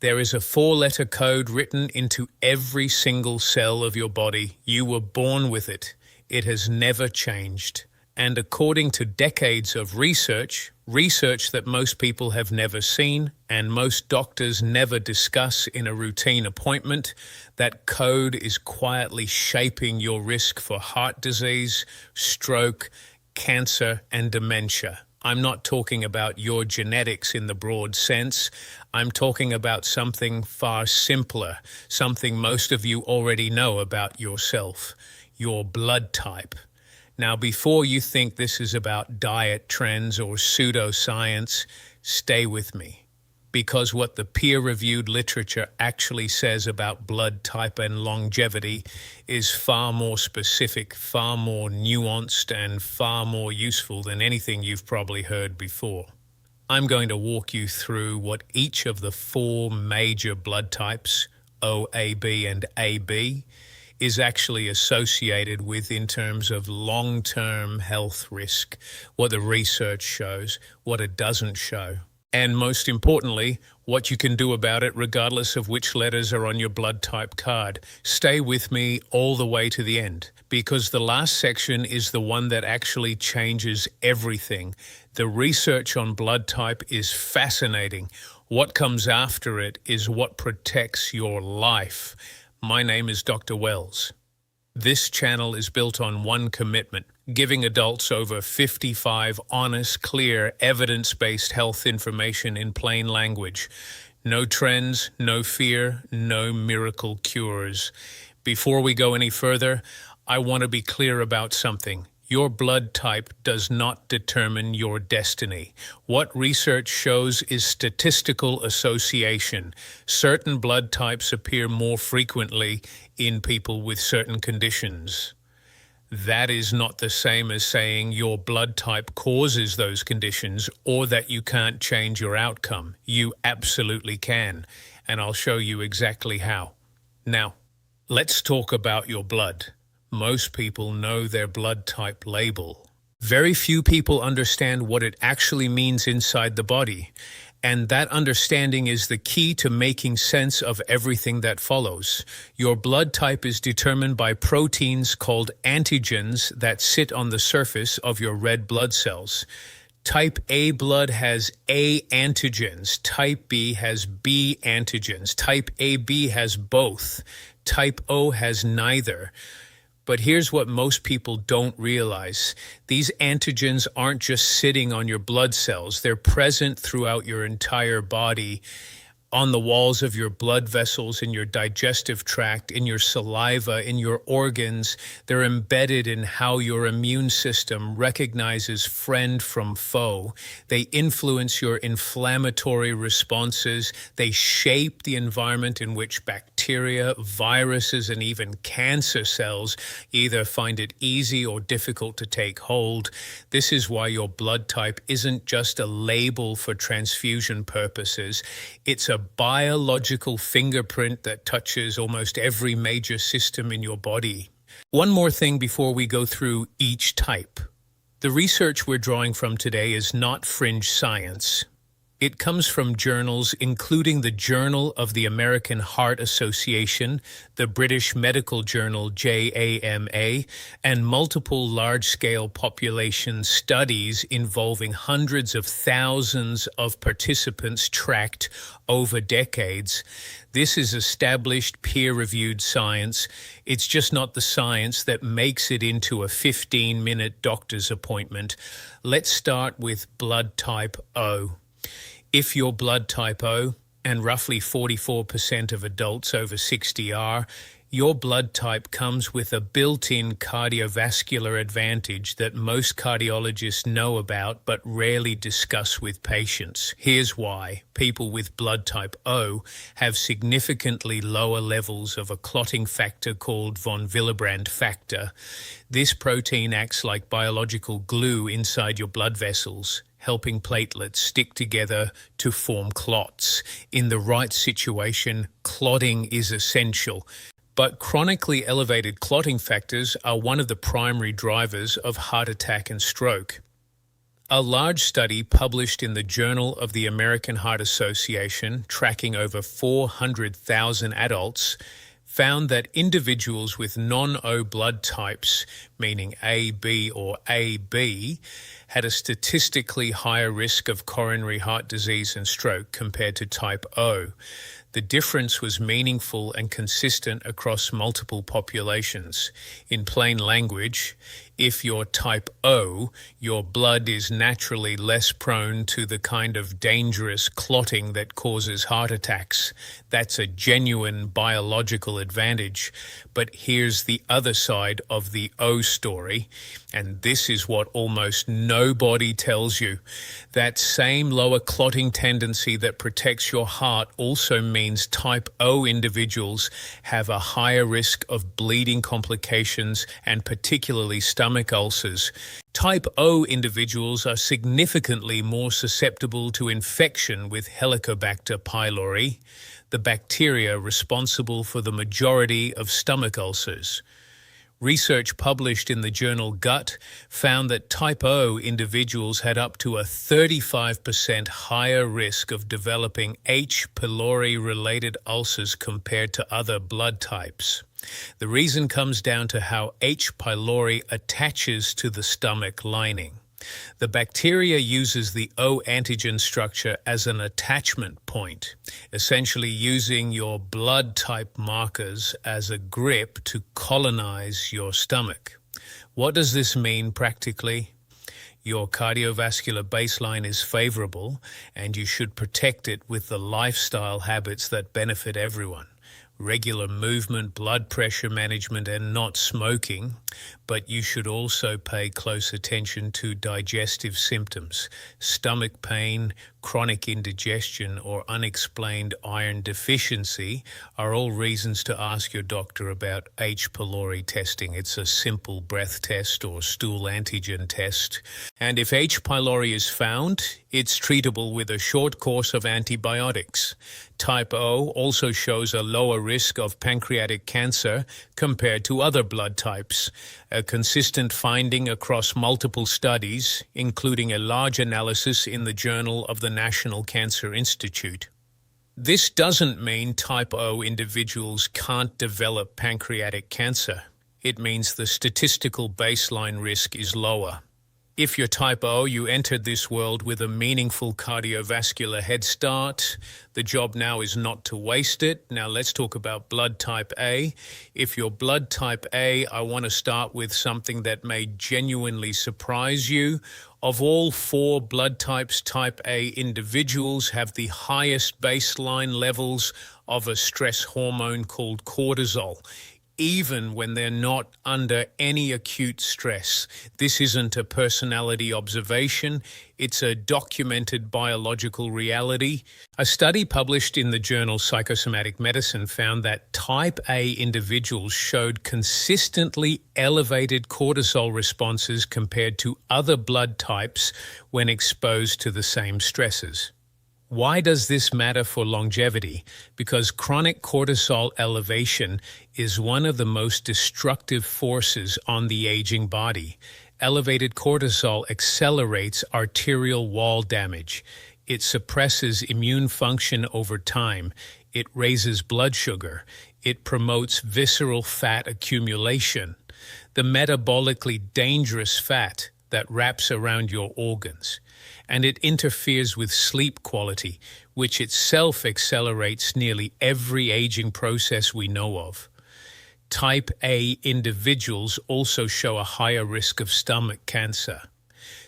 There is a four-letter code written into every single cell of your body. You were born with it. It has never changed. And according to decades of research that most people have never seen and most doctors never discuss in a routine appointment, that code is quietly shaping your risk for heart disease, stroke, cancer, and dementia. I'm not talking about your genetics in the broad sense. I'm talking about something far simpler, something most of you already know about yourself, your blood type. Now, before you think this is about diet trends or pseudoscience, stay with me. Because what the peer-reviewed literature actually says about blood type and longevity is far more specific, far more nuanced, and far more useful than anything you've probably heard before. I'm going to walk you through what each of the four major blood types, O, A, B, and AB, is actually associated with in terms of long-term health risk, what the research shows, what it doesn't show, and most importantly, what you can do about it regardless of which letters are on your blood type card. Stay with me all the way to the end, because the last section is the one that actually changes everything. The research on blood type is fascinating. What comes after it is what protects your life. My name is Dr. Wells. This channel is built on one commitment: giving adults over 55 honest, clear, evidence-based health information in plain language. No trends, no fear, no miracle cures. Before we go any further, I want to be clear about something. Your blood type does not determine your destiny. What research shows is statistical association. Certain blood types appear more frequently in people with certain conditions. That is not the same as saying your blood type causes those conditions or that you can't change your outcome. You absolutely can, and I'll show you exactly how. Now, let's talk about your blood. Most people know their blood type label. Very few people understand what it actually means inside the body, and that understanding is the key to making sense of everything that follows. Your blood type is determined by proteins called antigens that sit on the surface of your red blood cells. Type A blood has A antigens. Type B has B antigens. Type AB has both. Type O has neither. But here's what most people don't realize. These antigens aren't just sitting on your blood cells. They're present throughout your entire body, on the walls of your blood vessels, in your digestive tract, in your saliva, in your organs. They're embedded in how your immune system recognizes friend from foe. They influence your inflammatory responses. They shape the environment in which bacteria, viruses, and even cancer cells either find it easy or difficult to take hold. This is why your blood type isn't just a label for transfusion purposes. It's a biological fingerprint that touches almost every major system in your body. One more thing before we go through each type. The research we're drawing from today is not fringe science. It comes from journals including the Journal of the American Heart Association, the British medical journal JAMA, and multiple large-scale population studies involving hundreds of thousands of participants tracked over decades. This is established, peer-reviewed science. It's just not the science that makes it into a 15-minute doctor's appointment. Let's start with blood type O. If you're blood type O, and roughly 44% of adults over 60 are, your blood type comes with a built-in cardiovascular advantage that most cardiologists know about but rarely discuss with patients. Here's why. People with blood type O have significantly lower levels of a clotting factor called von Willebrand factor. This protein acts like biological glue inside your blood vessels, helping platelets stick together to form clots. In the right situation, clotting is essential. But chronically elevated clotting factors are one of the primary drivers of heart attack and stroke. A large study published in the Journal of the American Heart Association, tracking over 400,000 adults, found that individuals with non-O blood types, meaning A, B, or AB, had a statistically higher risk of coronary heart disease and stroke compared to type O. The difference was meaningful and consistent across multiple populations. In plain language, if you're type O, your blood is naturally less prone to the kind of dangerous clotting that causes heart attacks. That's a genuine biological advantage. But here's the other side of the O story, and this is what almost nobody tells you. That same lower clotting tendency that protects your heart also means type O individuals have a higher risk of bleeding complications and particularly stomach ulcers. Type O individuals are significantly more susceptible to infection with Helicobacter pylori, the bacteria responsible for the majority of stomach ulcers. Research published in the journal Gut found that type O individuals had up to a 35% higher risk of developing H. pylori-related ulcers compared to other blood types. The reason comes down to how H. pylori attaches to the stomach lining. The bacteria uses the O antigen structure as an attachment point, essentially using your blood type markers as a grip to colonize your stomach. What does this mean practically? Your cardiovascular baseline is favorable, and you should protect it with the lifestyle habits that benefit everyone. Regular movement, blood pressure management, and not smoking, but you should also pay close attention to digestive symptoms. Stomach pain, chronic indigestion, or unexplained iron deficiency are all reasons to ask your doctor about H. pylori testing. It's a simple breath test or stool antigen test. And if H. pylori is found, it's treatable with a short course of antibiotics. Type O also shows a lower risk of pancreatic cancer compared to other blood types, a consistent finding across multiple studies, including a large analysis in the Journal of the National Cancer Institute. This doesn't mean type O individuals can't develop pancreatic cancer. It means the statistical baseline risk is lower. If you're type O, you entered this world with a meaningful cardiovascular head start. The job now is not to waste it. Now let's talk about blood type A. If you're blood type A, I want to start with something that may genuinely surprise you. Of all 4 blood types, type A individuals have the highest baseline levels of a stress hormone called cortisol, even when they're not under any acute stress. This isn't a personality observation, it's a documented biological reality. A study published in the journal Psychosomatic Medicine found that type A individuals showed consistently elevated cortisol responses compared to other blood types when exposed to the same stresses. Why does this matter for longevity? Because chronic cortisol elevation is one of the most destructive forces on the aging body. Elevated cortisol accelerates arterial wall damage. It suppresses immune function over time. It raises blood sugar. It promotes visceral fat accumulation, the metabolically dangerous fat that wraps around your organs. And it interferes with sleep quality, which itself accelerates nearly every aging process we know of. Type A individuals also show a higher risk of stomach cancer,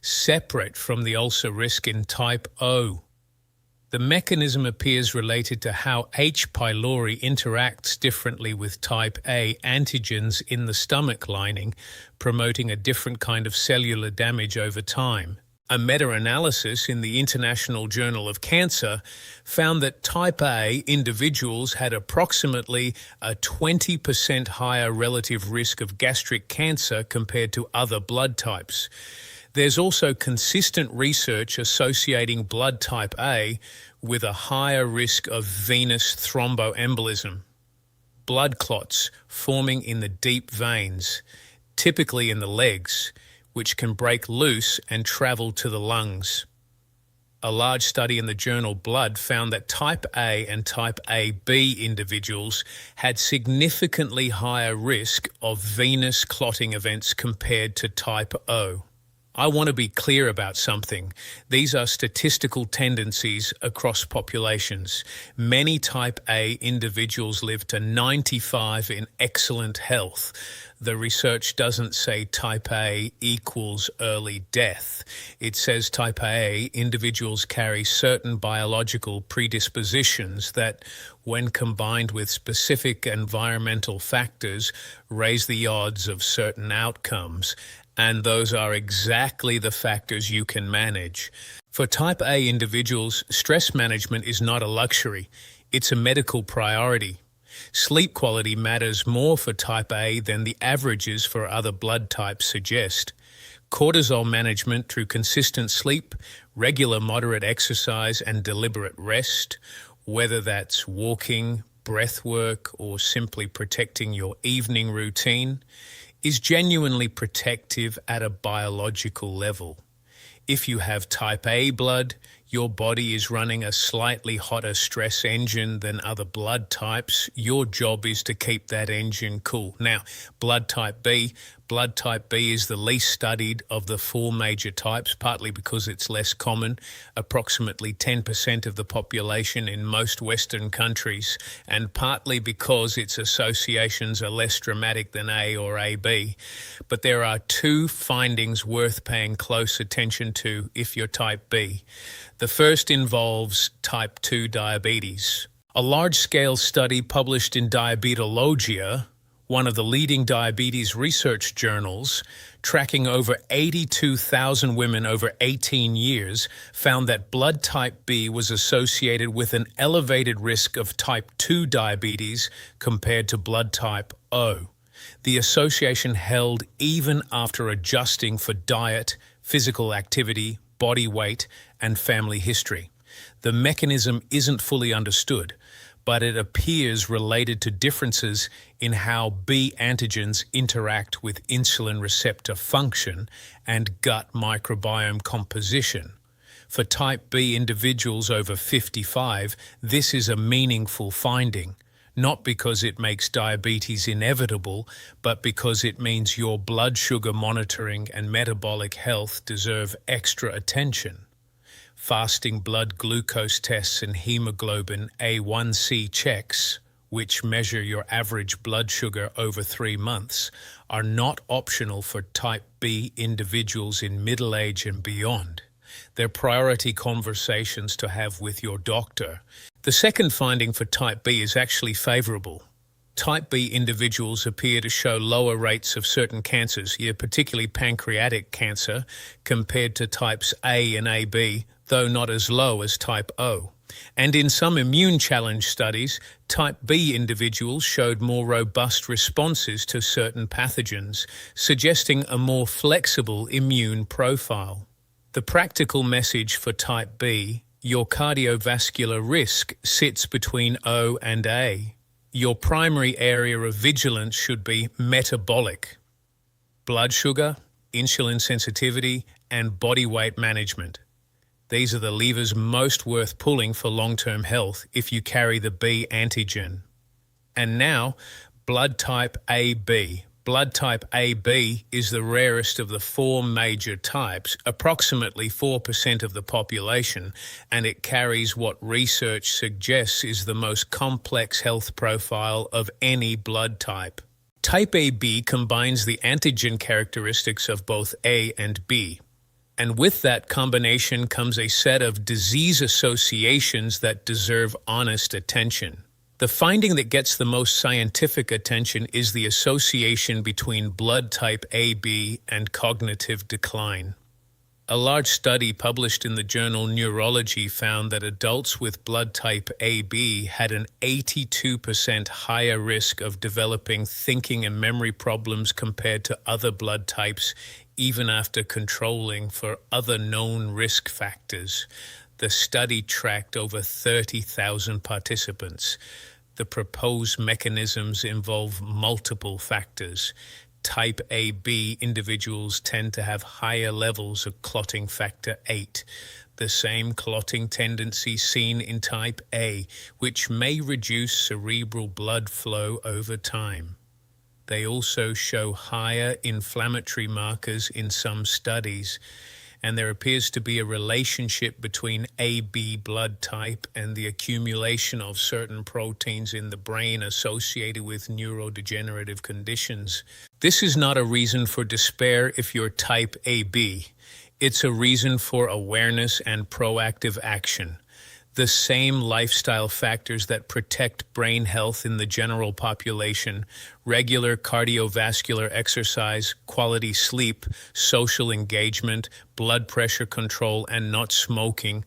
separate from the ulcer risk in type O. The mechanism appears related to how H. pylori interacts differently with type A antigens in the stomach lining, promoting a different kind of cellular damage over time. A meta-analysis in the International Journal of Cancer found that type A individuals had approximately a 20% higher relative risk of gastric cancer compared to other blood types. There's also consistent research associating blood type A with a higher risk of venous thromboembolism, blood clots forming in the deep veins, typically in the legs, which can break loose and travel to the lungs. A large study in the journal Blood found that type A and type AB individuals had significantly higher risk of venous clotting events compared to type O. I want to be clear about something. These are statistical tendencies across populations. Many type A individuals live to 95 in excellent health. The research doesn't say type A equals early death. It says type A individuals carry certain biological predispositions that, when combined with specific environmental factors, raise the odds of certain outcomes. And those are exactly the factors you can manage. For type A individuals, stress management is not a luxury. It's a medical priority. Sleep quality matters more for type A than the averages for other blood types suggest. Cortisol management through consistent sleep, regular moderate exercise, and deliberate rest, whether that's walking, breath work, or simply protecting your evening routine, is genuinely protective at a biological level. If you have type A blood, your body is running a slightly hotter stress engine than other blood types. Your job is to keep that engine cool. Now, blood type B is the least studied of the four major types, partly because it's less common, approximately 10% of the population in most Western countries, and partly because its associations are less dramatic than A or AB. But there are two findings worth paying close attention to if you're type B. The first involves type 2 diabetes. A large-scale study published in Diabetologia, one of the leading diabetes research journals, tracking over 82,000 women over 18 years, found that blood type B was associated with an elevated risk of type 2 diabetes compared to blood type O. The association held even after adjusting for diet, physical activity, body weight, and family history. The mechanism isn't fully understood, but it appears related to differences in how B antigens interact with insulin receptor function and gut microbiome composition. For type B individuals over 55, this is a meaningful finding, not because it makes diabetes inevitable, but because it means your blood sugar monitoring and metabolic health deserve extra attention. Fasting blood glucose tests and hemoglobin A1C checks, which measure your average blood sugar over 3 months, are not optional for type B individuals in middle age and beyond. They're priority conversations to have with your doctor. The second finding for type B is actually favorable. Type B individuals appear to show lower rates of certain cancers, particularly pancreatic cancer, compared to types A and AB, though not as low as type O. And in some immune challenge studies, type B individuals showed more robust responses to certain pathogens, suggesting a more flexible immune profile. The practical message for type B: your cardiovascular risk sits between O and A. Your primary area of vigilance should be metabolic: blood sugar, insulin sensitivity, and body weight management. These are the levers most worth pulling for long-term health if you carry the B antigen. And now, blood type AB. Blood type AB is the rarest of the four major types, approximately 4% of the population, and it carries what research suggests is the most complex health profile of any blood type. Type AB combines the antigen characteristics of both A and B. And with that combination comes a set of disease associations that deserve honest attention. The finding that gets the most scientific attention is the association between blood type AB and cognitive decline. A large study published in the journal Neurology found that adults with blood type AB had an 82% higher risk of developing thinking and memory problems compared to other blood types, even after controlling for other known risk factors. The study tracked over 30,000 participants. The proposed mechanisms involve multiple factors: type AB individuals tend to have higher levels of clotting factor 8, the same clotting tendency seen in type A, which may reduce cerebral blood flow over time. They also show higher inflammatory markers in some studies, and there appears to be a relationship between AB blood type and the accumulation of certain proteins in the brain associated with neurodegenerative conditions. This is not a reason for despair if you're type AB. It's a reason for awareness and proactive action. The same lifestyle factors that protect brain health in the general population, regular cardiovascular exercise, quality sleep, social engagement, blood pressure control, and not smoking,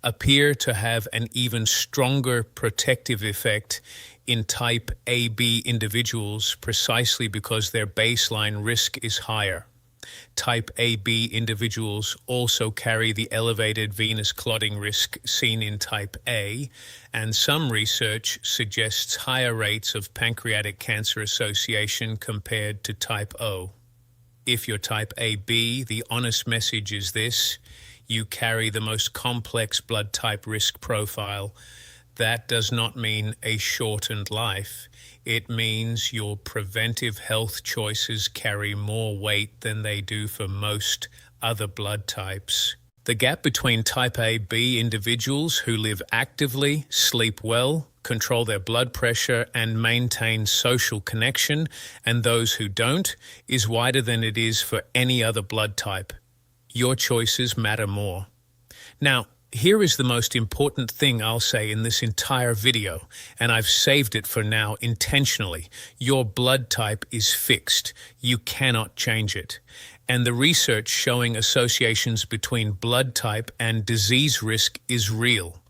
appear to have an even stronger protective effect in type AB individuals precisely because their baseline risk is higher. Type AB individuals also carry the elevated venous clotting risk seen in type A, and some research suggests higher rates of pancreatic cancer association compared to type O. If you're type AB, the honest message is this: you carry the most complex blood type risk profile. That does not mean a shortened life. It means your preventive health choices carry more weight than they do for most other blood types. The gap between type AB individuals who live actively, sleep well, control their blood pressure, and maintain social connection, and those who don't, is wider than it is for any other blood type. Your choices matter more. Now, here is the most important thing I'll say in this entire video, and I've saved it for now intentionally. Your blood type is fixed. You cannot change it. And the research showing associations between blood type and disease risk is real.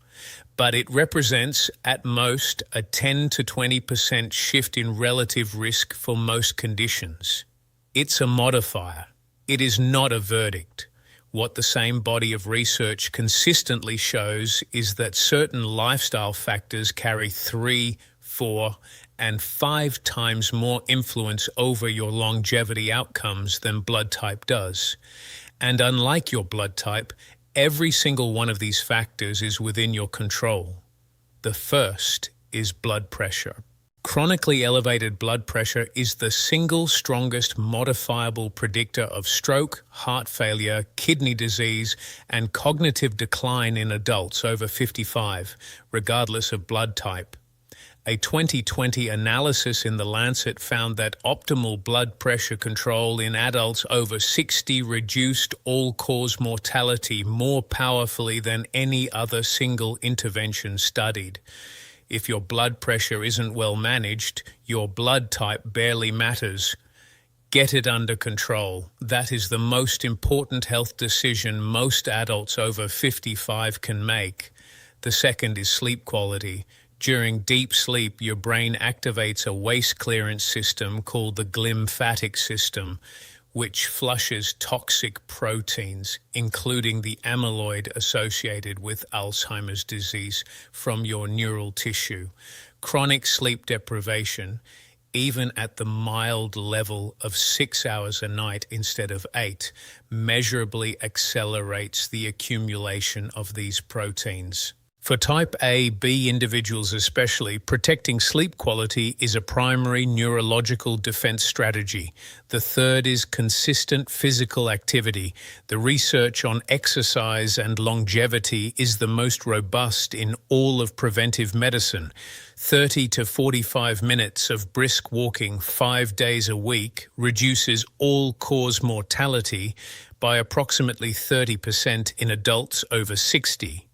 But it represents, at most, a 10 to 20% shift in relative risk for most conditions. It's a modifier. It is not a verdict. What the same body of research consistently shows is that certain lifestyle factors carry 3, 4, and 5 times more influence over your longevity outcomes than blood type does. And unlike your blood type, every single one of these factors is within your control. The first is blood pressure. Chronically elevated blood pressure is the single strongest modifiable predictor of stroke, heart failure, kidney disease, and cognitive decline in adults over 55, regardless of blood type. A 2020 analysis in The Lancet found that optimal blood pressure control in adults over 60 reduced all-cause mortality more powerfully than any other single intervention studied. If your blood pressure isn't well managed, your blood type barely matters. Get it under control. That is the most important health decision most adults over 55 can make. The second is sleep quality. During deep sleep, your brain activates a waste clearance system called the glymphatic system, which flushes toxic proteins, including the amyloid associated with Alzheimer's disease, from your neural tissue. Chronic sleep deprivation, even at the mild level of 6 hours a night instead of 8, measurably accelerates the accumulation of these proteins. For type A, B individuals especially, protecting sleep quality is a primary neurological defense strategy. The third is consistent physical activity. The research on exercise and longevity is the most robust in all of preventive medicine. 30 to 45 minutes of brisk walking 5 days a week reduces all-cause mortality by approximately 30% in adults over 60.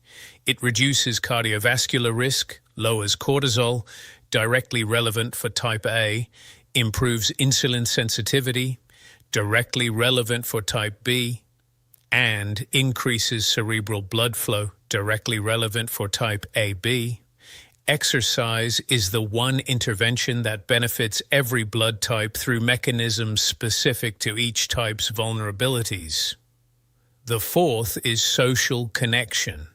It reduces cardiovascular risk, lowers cortisol, directly relevant for type A, improves insulin sensitivity, directly relevant for type B, and increases cerebral blood flow, directly relevant for type AB. Exercise is the one intervention that benefits every blood type through mechanisms specific to each type's vulnerabilities. The fourth is social connection.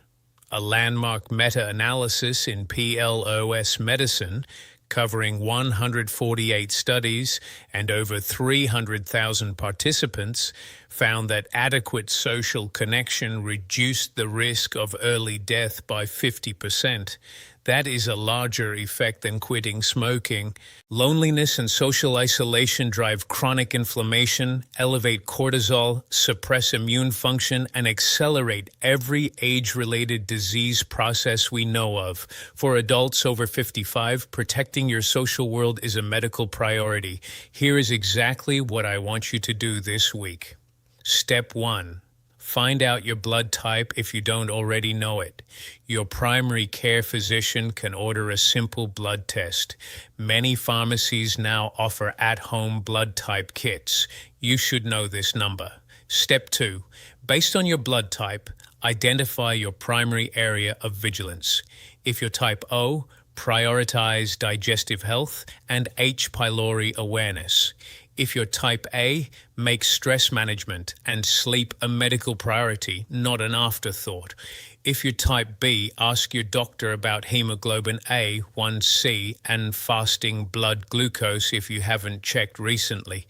A landmark meta-analysis in PLOS Medicine covering 148 studies and over 300,000 participants, found that adequate social connection reduced the risk of early death by 50%. That is a larger effect than quitting smoking. Loneliness and social isolation drive chronic inflammation, elevate cortisol, suppress immune function, and accelerate every age-related disease process we know of. For adults over 55, protecting your social world is a medical priority. Here is exactly what I want you to do this week. Step 1. Find out your blood type if you don't already know it. Your primary care physician can order a simple blood test. Many pharmacies now offer at-home blood type kits. You should know this number. Step 2. Based on your blood type, identify your primary area of vigilance. If you're type O, prioritize digestive health and H. pylori awareness. If you're type A, make stress management and sleep a medical priority, not an afterthought. If you're type B, ask your doctor about hemoglobin A1C and fasting blood glucose if you haven't checked recently.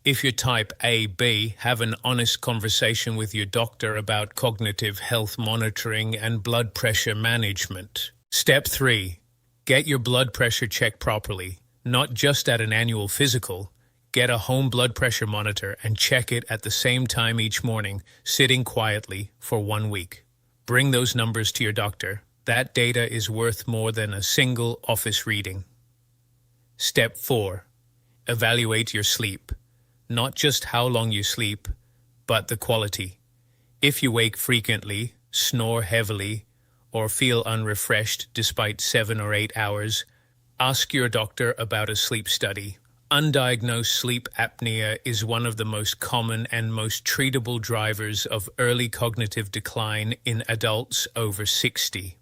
If you're type AB, have an honest conversation with your doctor about cognitive health monitoring and blood pressure management. Step 3. Get your blood pressure checked properly, not just at an annual physical. Get a home blood pressure monitor and check it at the same time each morning, sitting quietly for 1 week. Bring those numbers to your doctor. That data is worth more than a single office reading. Step 4. Evaluate your sleep. Not just how long you sleep, but the quality. If you wake frequently, snore heavily, or feel unrefreshed despite 7 or 8 hours, ask your doctor about a sleep study. Undiagnosed sleep apnea is one of the most common and most treatable drivers of early cognitive decline in adults over 60.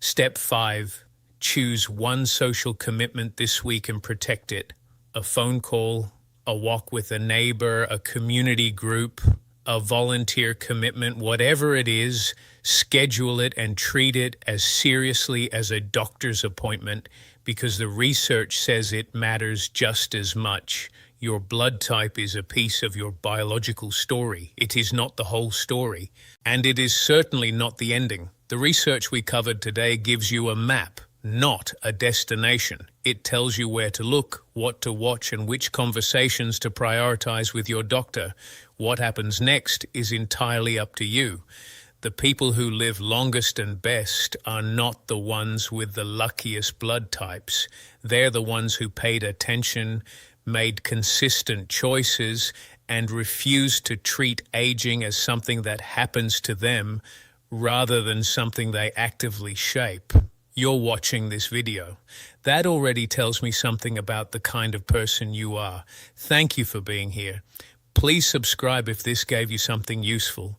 Step 5. Choose one social commitment this week and protect it. A phone call, a walk with a neighbor, a community group, a volunteer commitment, whatever it is, schedule it and treat it as seriously as a doctor's appointment, because the research says it matters just as much. Your blood type is a piece of your biological story. It is not the whole story, and it is certainly not the ending. The research we covered today gives you a map, not a destination. It tells you where to look, what to watch, and which conversations to prioritize with your doctor. What happens next is entirely up to you. The people who live longest and best are not the ones with the luckiest blood types. They're the ones who paid attention, made consistent choices, and refused to treat aging as something that happens to them rather than something they actively shape. You're watching this video. That already tells me something about the kind of person you are. Thank you for being here. Please subscribe if this gave you something useful.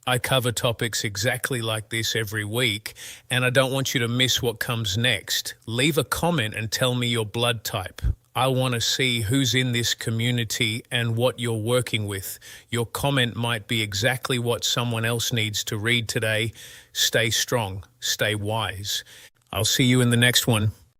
I cover topics exactly like this every week, and I don't want you to miss what comes next. Leave a comment and tell me your blood type. I want to see who's in this community and what you're working with. Your comment might be exactly what someone else needs to read today. Stay strong, stay wise. I'll see you in the next one.